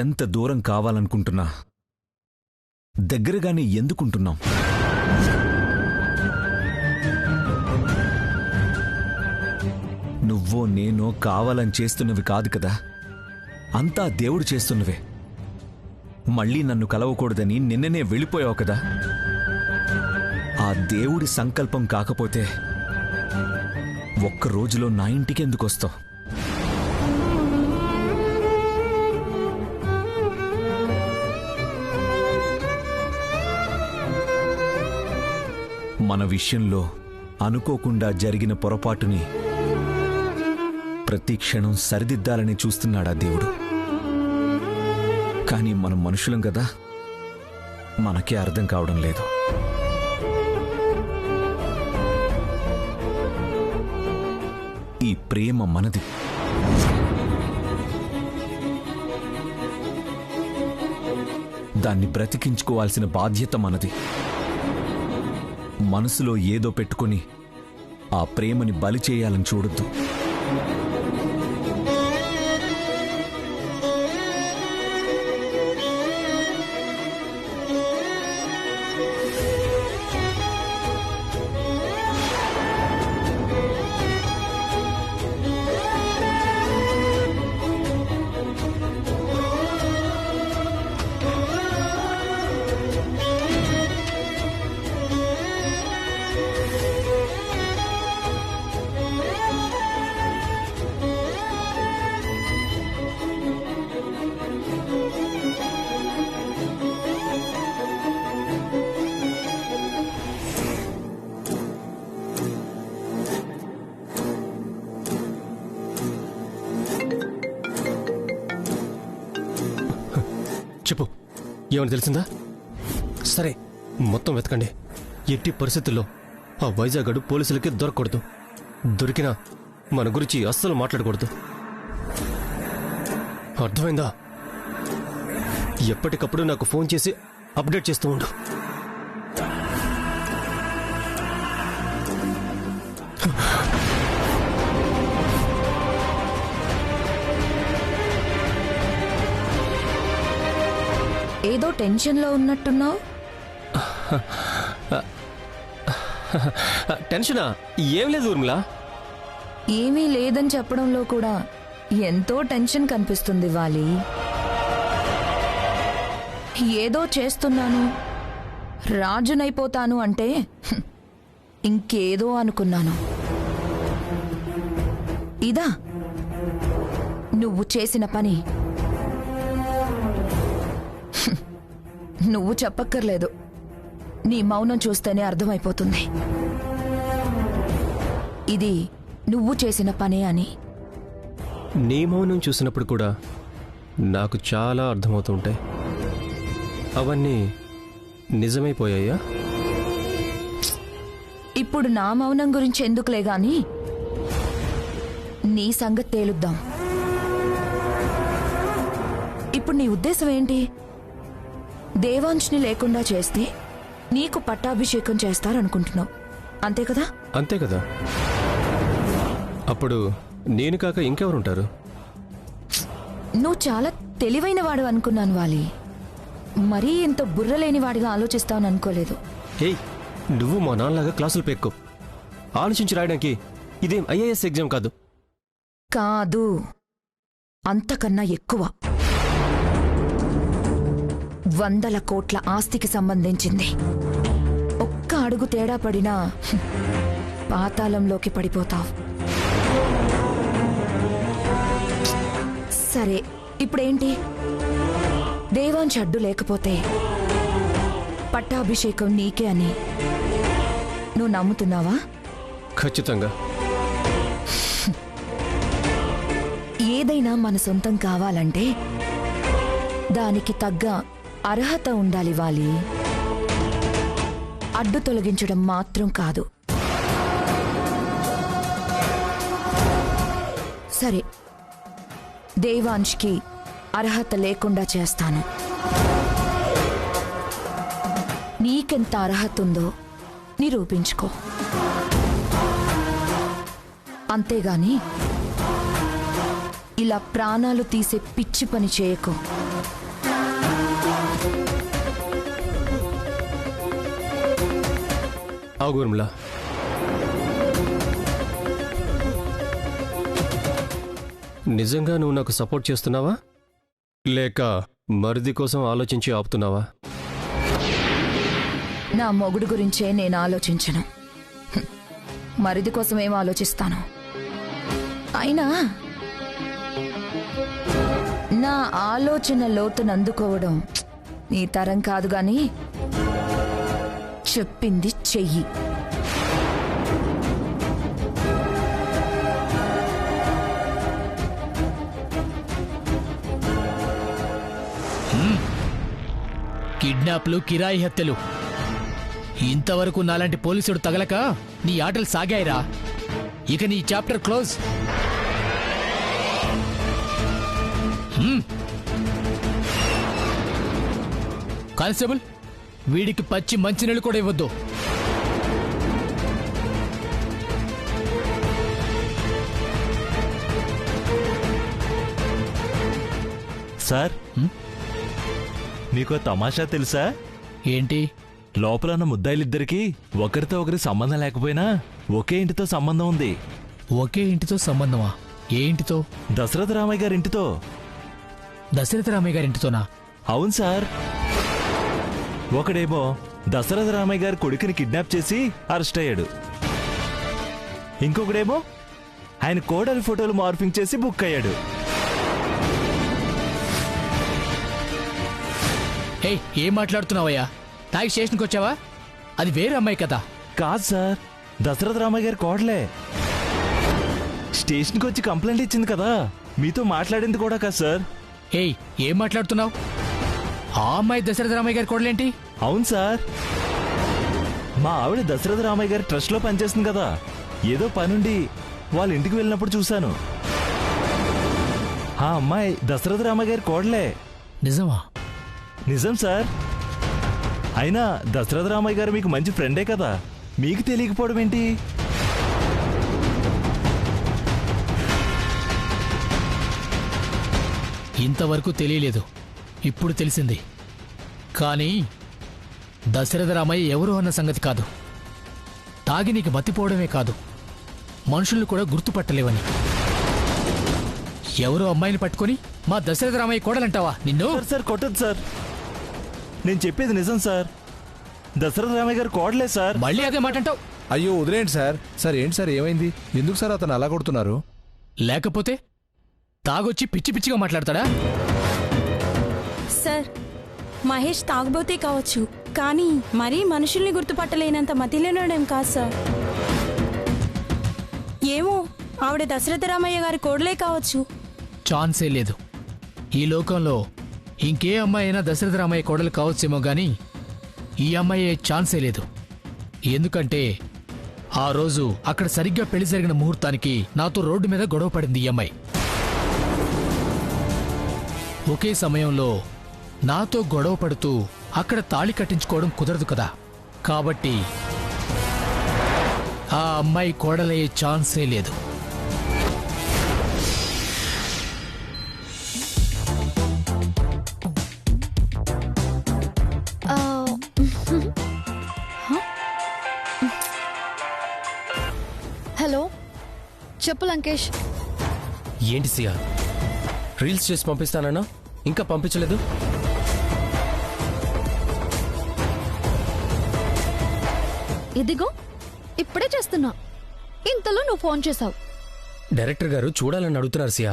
ఎంత దూరం కావాలనుకుంటున్నా దగ్గరగానే ఎందుకుంటున్నాం? నువ్వో నేనో కావాలని చేస్తున్నవి కాదు కదా, అంతా దేవుడు చేస్తున్నవే. మళ్ళీ నన్ను కలవకూడదని నిన్ననే వెళ్ళిపోయావు కదా. ఆ దేవుడి సంకల్పం కాకపోతే ఒక్క రోజులో నా ఇంటికి ఎందుకొస్తావు? మన విషయంలో అనుకోకుండా జరిగిన పొరపాటుని ప్రతి క్షణం సరిదిద్దాలని చూస్తున్నాడా దేవుడు. కానీ మనం మనుషులం కదా, మనకే అర్థం కావడం లేదు. ఈ ప్రేమ మనది. దాన్ని బ్రతికించుకోవాల్సిన బాధ్యత మనది. మనసులో ఏదో పెట్టుకుని ఆ ప్రేమని బలి చేయాలని చూడొద్దు. చెప్పు, ఏమని తెలిసిందా? సరే, మొత్తం వెతకండి. ఎట్టి పరిస్థితుల్లో ఆ వైజాగ్ పోలీసులకి దొరకకూడదు. దొరికినా మన గురించి అస్సలు మాట్లాడకూడదు. అర్థమైందా? ఎప్పటికప్పుడు నాకు ఫోన్ చేసి అప్డేట్ చేస్తూ ఉండు. ఏదో టెన్షన్లో ఉన్నట్టున్నావు. టెన్షనా? ఏం లేదు ఊర్మిళా. ఏమీ లేదని చెప్పడంలో కూడా ఎంతో టెన్షన్ కనిపిస్తుంది వాలి. ఏదో చేస్తున్నాను, రాజునైపోతాను అంటే ఇంకేదో అనుకున్నాను. ఇదా నువ్వు చేసిన పని? నువ్వు చెప్పక్కర్లేదు, నీ మౌనం చూస్తేనే అర్థమైపోతుంది ఇది నువ్వు చేసిన పనే అని. నీ మౌనం చూసినప్పుడు కూడా నాకు చాలా అర్థమవుతుంటాయి. అవన్నీ నిజమైపోయాయా? ఇప్పుడు నా మౌనం గురించి ఎందుకులే గాని నీ సంగతి తేలుద్దాం. ఇప్పుడు నీ ఉద్దేశం ఏంటి? దేవాంశ్ని లేకుండా చేస్తే నీకు పట్టాభిషేకం చేస్తారనుకుంటున్నావు, అంతే కదా? అంతే కదా. అప్పుడు నేను కాక ఇంకెవరుంటారు? నువ్వు చాలా తెలివైన వాడు అనుకున్నాను వాలి. మరీ ఇంత బుర్రలేని వాడిగా ఆలోచిస్తావని అనుకోలేదు. ఏయ్, నువ్వు మా నాన్నలాగా క్లాసులు పెక్కో. ఆలోచించి రాయడానికి ఇదేం ఐఏఎస్ ఎగ్జామ్ కాదు. కాదు, అంతకన్నా ఎక్కువ. 100 కోట్ల ఆస్తికి సంబంధించింది. ఒక్క అడుగు తేడా పడినా పాతాళంలోకి పడిపోతావు. సరే, ఇప్పుడేంటి? దేవాంశ్ అడ్డు లేకపోతే పట్టాభిషేకం నీకే అని నువ్వు నమ్ముతున్నావా? ఖచ్చితంగా. ఏదైనా మన సొంతం కావాలంటే దానికి తగ్గ అర్హత ఉండాలి వాలి. అడ్డు తొలగించడం మాత్రం కాదు. సరే, దేవాంశ్కి అర్హత లేకుండా చేస్తాను. నీకెంత అర్హత ఉందో నిరూపించుకో. అంతేగాని ఇలా ప్రాణాలు తీసే పిచ్చి పని చేయకు. ఆగు ఊర్మిళ. నిజంగా నువ్వు నాకు సపోర్ట్ చేస్తున్నావా లేక మరిది కోసం ఆలోచించి ఆపుతున్నావా? నా మొగుడు గురించే నేను ఆలోచించను. మరిది కోసం ఏం ఆలోచిస్తాను? అయినా నా ఆలోచన లోతును అందుకోవడం నీ తరం కాదు గాని చెప్పింది చెయ్యి. కిడ్నాప్లు, కిరాయి హత్యలు, ఇంతవరకు నాలాంటి పోలీసుడు తగలక నీ ఆటలు సాగాయిరా. ఇక నీ చాప్టర్ క్లోజ్. కానిస్టేబుల్, వీడికి పచ్చి మంచినీళ్ళు కూడా ఇవ్వద్దు. సార్, మీకు తమాషా తెలుసా? ఏంటి? లోపల ఉన్న ముద్దాయిలిద్దరికి ఒకరితో ఒకరి సంబంధం లేకపోయినా ఒకే ఇంటితో సంబంధం ఉంది. ఒకే ఇంటితో సంబంధమా? ఏ ఇంటితో? దశరథ రామయ్య గారి ఇంటితో. దశరథ రామయ్య గారి ఇంటితోనా? అవును సార్. ఒకడేమో దశరథ రామయ్య గారి కొడుకుని కిడ్నాప్ చేసి అరెస్ట్ అయ్యాడు. ఇంకొకడేమో ఆయన కోడలి ఫోటోలు మార్ఫింగ్ చేసి బుక్ అయ్యాడు. ఏయ్, ఏం మాట్లాడుతున్నావయ్యా? తాగి స్టేషన్కి వచ్చావా? అది వేరే అమ్మాయి కదా. కాదు సార్, దశరథ రామయ్య గారి కోడలే. స్టేషన్కి వచ్చి కంప్లైంట్ ఇచ్చింది కదా, మీతో మాట్లాడింది కూడా కాదు సార్. ఏయ్, ఏం మాట్లాడుతున్నావు? ఆ అమ్మాయి దశరథ రామయ్య గారి కోడలేంటి? అవును సార్, మా ఆవిడ దశరథ రామయ్య గారి ట్రస్ట్లో పనిచేస్తుంది కదా, ఏదో పనుండి వాళ్ళ ఇంటికి వెళ్ళినప్పుడు చూశాను. ఆ అమ్మాయి దశరథ రామయ్య గారి కోడలే. నిజమా? నిజం సార్. అయినా దశరథ రామయ్య గారు మీకు మంచి ఫ్రెండే కదా, మీకు తెలియకపోవడం ఏంటి? ఇంతవరకు తెలియలేదు, ఇప్పుడు తెలిసింది. కానీ దశరథ రామయ్య ఎవరు అన్న సంగతి కాదు, తాగి నీకు మత్తిపోవడమే కాదు, మనుషుల్ని కూడా గుర్తుపట్టలేవని. ఎవరో అమ్మాయిని పట్టుకొని మా దశరథ రామయ్య కోడలంటావా నిన్ను? సార్ సార్, కొట్టదు సార్, నేను చెప్పేది నిజం సార్. దశరథ రామయ్య గారు కోడలే సార్. మళ్ళీ అదే మాట అంటావు? అయ్యో వదిలేండి సార్. సార్ ఏంటి సార్, ఏమైంది? ఎందుకు సార్ అతను అలా కొడుతున్నారు? లేకపోతే తాగొచ్చి పిచ్చి పిచ్చిగా మాట్లాడతాడా? సార్, మహేష్ తాగుబోతే కావచ్చు, కానీ మరీ మనుషుల్ని గుర్తుపట్టలేనంత మతిలేనోడేం కాదు సార్. ఏమో, ఆవిడ దశరథ రామయ్య గారి కోడలే కావచ్చు. ఛాన్సే లేదు. ఈ లోకంలో ఇంకే అమ్మాయి అయినా దశరథ రామయ్య కోడలు కావచ్చేమో గాని ఈ అమ్మాయి ఛాన్సే లేదు. ఎందుకంటే ఆ రోజు అక్కడ సరిగ్గా పెళ్లి జరిగిన ముహూర్తానికి నాతో రోడ్డు మీద గొడవ పడింది ఈ అమ్మాయి. ఒకే సమయంలో నాతో గొడవ పడుతూ అక్కడ తాళి కట్టించుకోవడం కుదరదు కదా. కాబట్టి ఆ అమ్మాయి కోడలయ్యే ఛాన్సే లేదు. హలో, చెప్పు లంకేష్. ఏంటి సియా, రీల్స్ చేసి పంపిస్తానన్నా ఇంకా పంపించలేదు? ఇదిగో ఇప్పుడే చేస్తున్నా, ఇంతలో నువ్వు ఫోన్ చేసావు. డైరెక్టర్ గారు చూడాలని అడుగుతున్నారు సియా.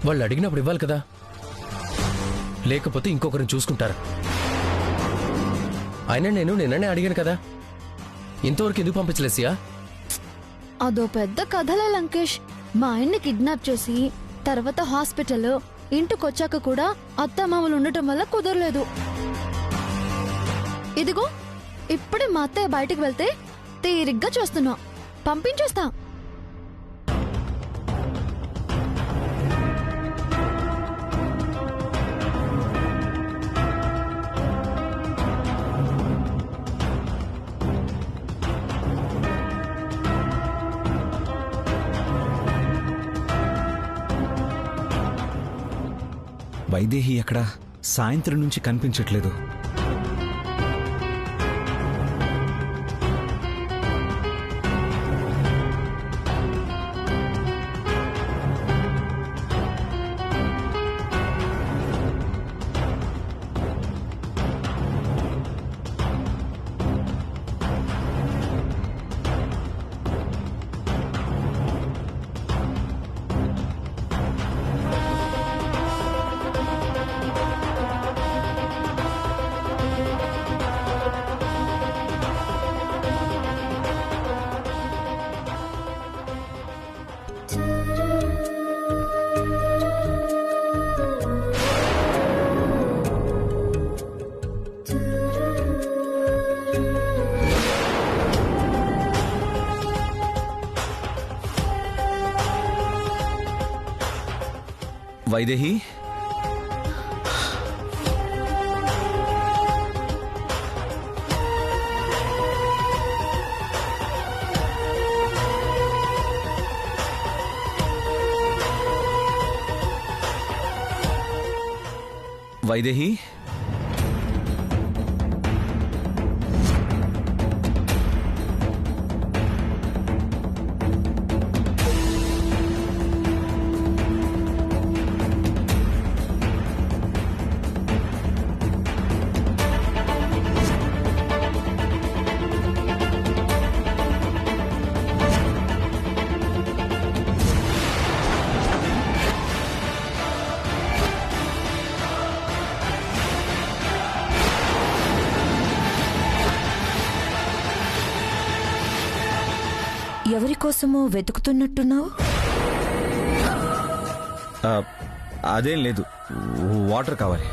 వాళ్ళు అడిగినప్పుడు ఇవ్వాలి కదా, లేకపోతే ఇంకొకరిని చూసుకుంటారు. అయినా నేను నిన్ననే అడిగాను కదా, ఇంతవరకు ఎందుకు పంపించలేదు సియా? అదో పెద్ద కథలే లంకేష్. మా ఆయన్ని కిడ్నాప్ చేసి తర్వాత హాస్పిటల్, ఇంటికొచ్చాక కూడా అత్తమామలు ఉండటం వల్ల కుదరలేదు. ఇదిగో ఇప్పుడే మా అత్తయ్య బయటికి వెళ్తే తీరిగ్గా చూస్తున్నా, పంపించేస్తా. వైదేహి ఎక్కడా? సాయంత్రం నుంచి కనిపించట్లేదు. వైదేహి, వైదేహి, ఎవరి కోసమో వెతుకుతున్నట్టున్నావు? అదేం లేదు, వాటర్ కావాలి.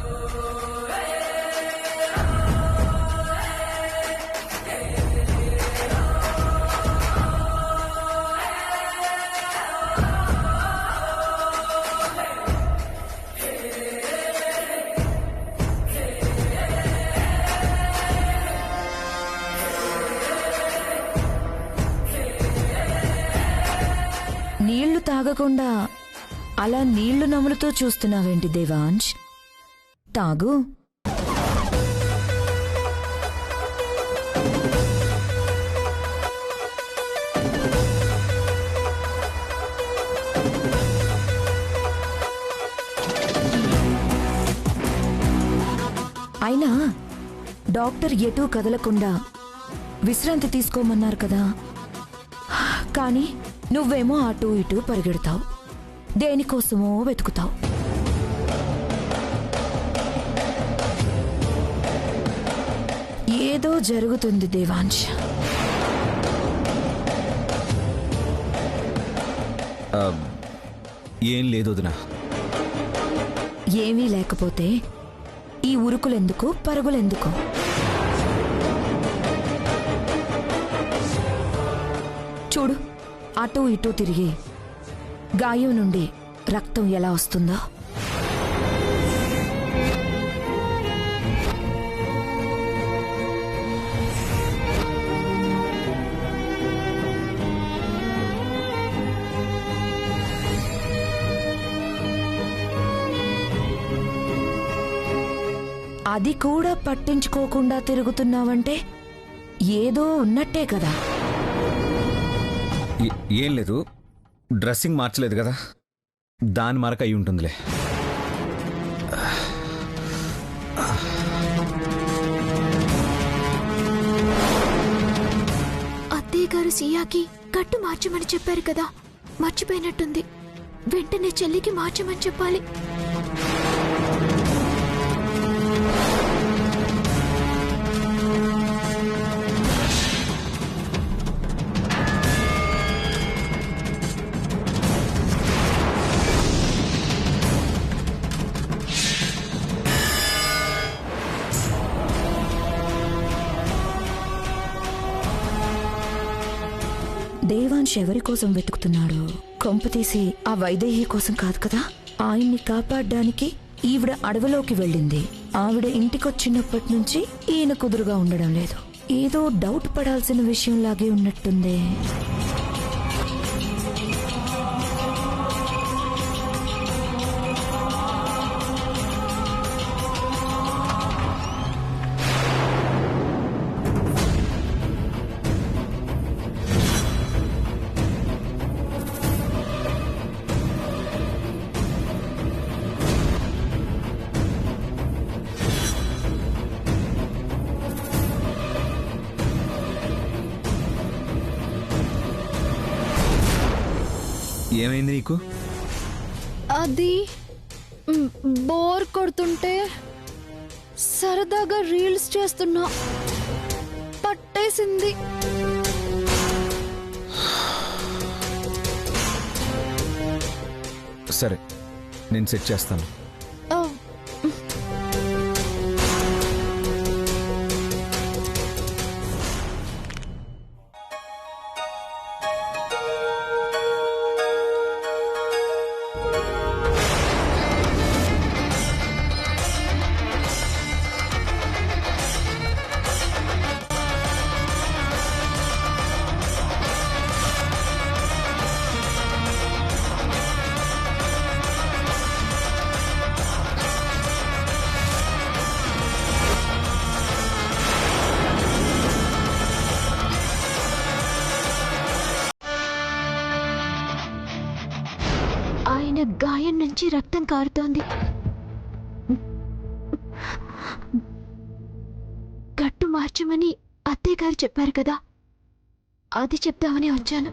నీళ్లు తాగకుండా అలా నీళ్లు నములుతూ చూస్తున్నావేంటి దేవాంశ్? తాగు. అయినా డాక్టర్ ఎటూ కదలకుండా విశ్రాంతి తీసుకోమన్నారు కదా, కానీ నువ్వేమో అటూ ఇటూ పరిగెడతావు, దేనికోసమో వెతుకుతావు. ఏదో జరుగుతుంది దేవాంశ్. ఏం లేదు వదినా. ఏమీ లేకపోతే ఈ ఉరుకులెందుకు, పరుగులెందుకు? చూడు, అటూ ఇటూ తిరిగి గాయం నుండి రక్తం ఎలా వస్తుందో. అది కూడా పట్టించుకోకుండా తిరుగుతున్నావంటే ఏదో ఉన్నట్టే కదా. ఏం లేదు, డ్రెస్సింగ్ మార్చలేదు కదా, దాని మరక అయి ఉంటుందిలే. అత్తయ్య గారు సియాకి కట్టు మార్చమని చెప్పారు కదా, మర్చిపోయినట్టుంది. వెంటనే చెల్లికి మార్చమని చెప్పాలి. దేవాంశ్ ఎవరి కోసం వెతుకుతున్నాడు? కొంపతీసి ఆ వైదేహి కోసం కాదు కదా? ఆయన్ని కాపాడడానికి ఈవిడ అడవిలోకి వెళ్ళింది. ఆవిడ ఇంటికొచ్చినప్పటి నుంచి ఈయన కుదురుగా ఉండడం లేదు. ఏదో డౌట్ పడాల్సిన విషయంలాగే ఉన్నట్టుందే. ఏమైంది నీకు? అది బోర్ కొడుతుంటే సరదాగా రీల్స్ చేస్తున్నా, పట్టేసింది. సరే, నేను సెట్ చేస్తాను. ఆ, ఆయన గాయం నుంచి రక్తం కారుతోంది. గట్టు మార్చమని అత్తయ్య గారు చెప్పారు కదా, అది చెప్దామని వచ్చాను.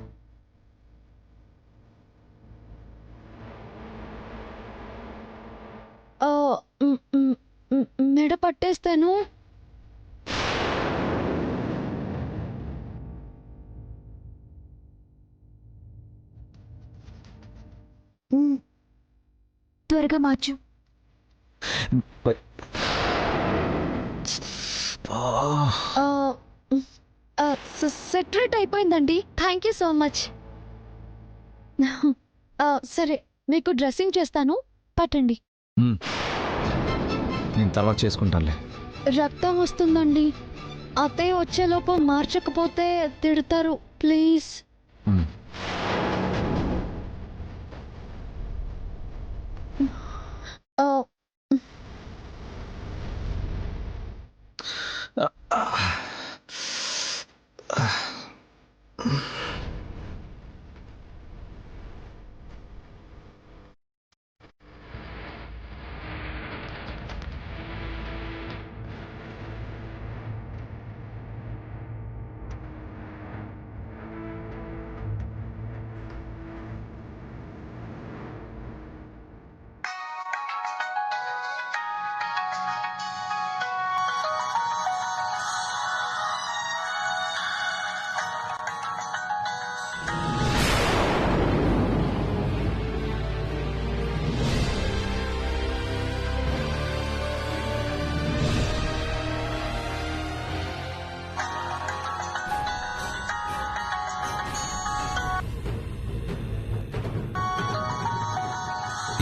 మెడ పట్టేస్తాను. త్వరగా మార్చు. సెటరేట్ అయిపోయిందండి. Thank you so much. సరే, మీకు డ్రెస్సింగ్ చేస్తాను, పట్టండి. నేను తర్వాత చేసుకుంటానులే. రక్తం వస్తుందండి. అత్తయ్య వచ్చేలోపు మార్చకపోతే తిడతారు. ప్లీజ్.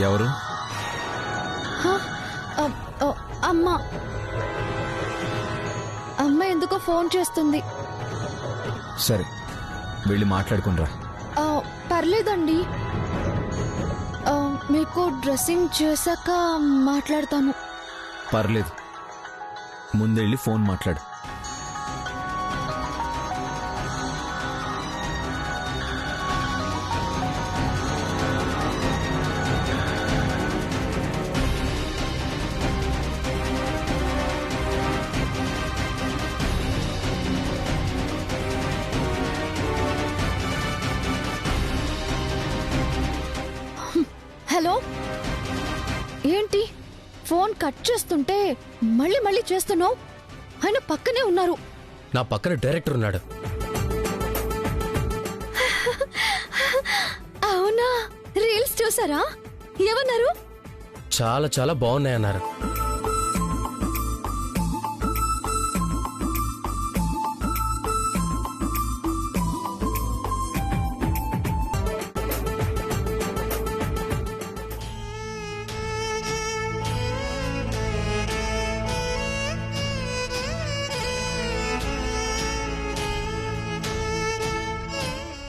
ఎవరు? అమ్మ అమ్మ ఎందుకో ఫోన్ చేస్తుంది. సరే, వెళ్ళి మాట్లాడుకునిరా. పర్లేదండి, మీకు డ్రెస్సింగ్ చేశాక మాట్లాడతాను. పర్లేదు, ముందెళ్ళి ఫోన్ మాట్లాడు. హలో, ఏంటి ఫోన్ కట్ చేస్తుంటే మళ్ళీ మళ్ళీ చేస్తున్నావు? ఆయన పక్కనే ఉన్నారు. నా పక్కన డైరెక్టర్ ఉన్నాడు. అవునా? రీల్స్ చూసారా? ఏమన్నారు? చాలా చాలా బాగున్నాయన్నారు.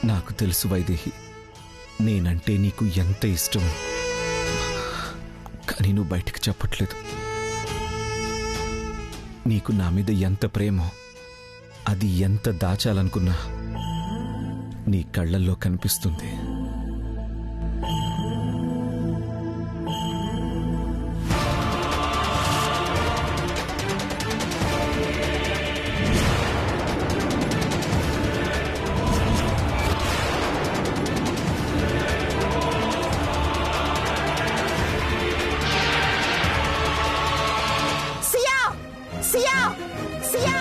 నాకు తెలుసు వైదేహి, నేనంటే నీకు ఎంత ఇష్టం, కానీ నువ్వు బయటికి చెప్పట్లేదు. నీకు నా మీద ఎంత ప్రేమో, అది ఎంత దాచాలనుకున్నా నీ కళ్ళల్లో కనిపిస్తుంది. సియా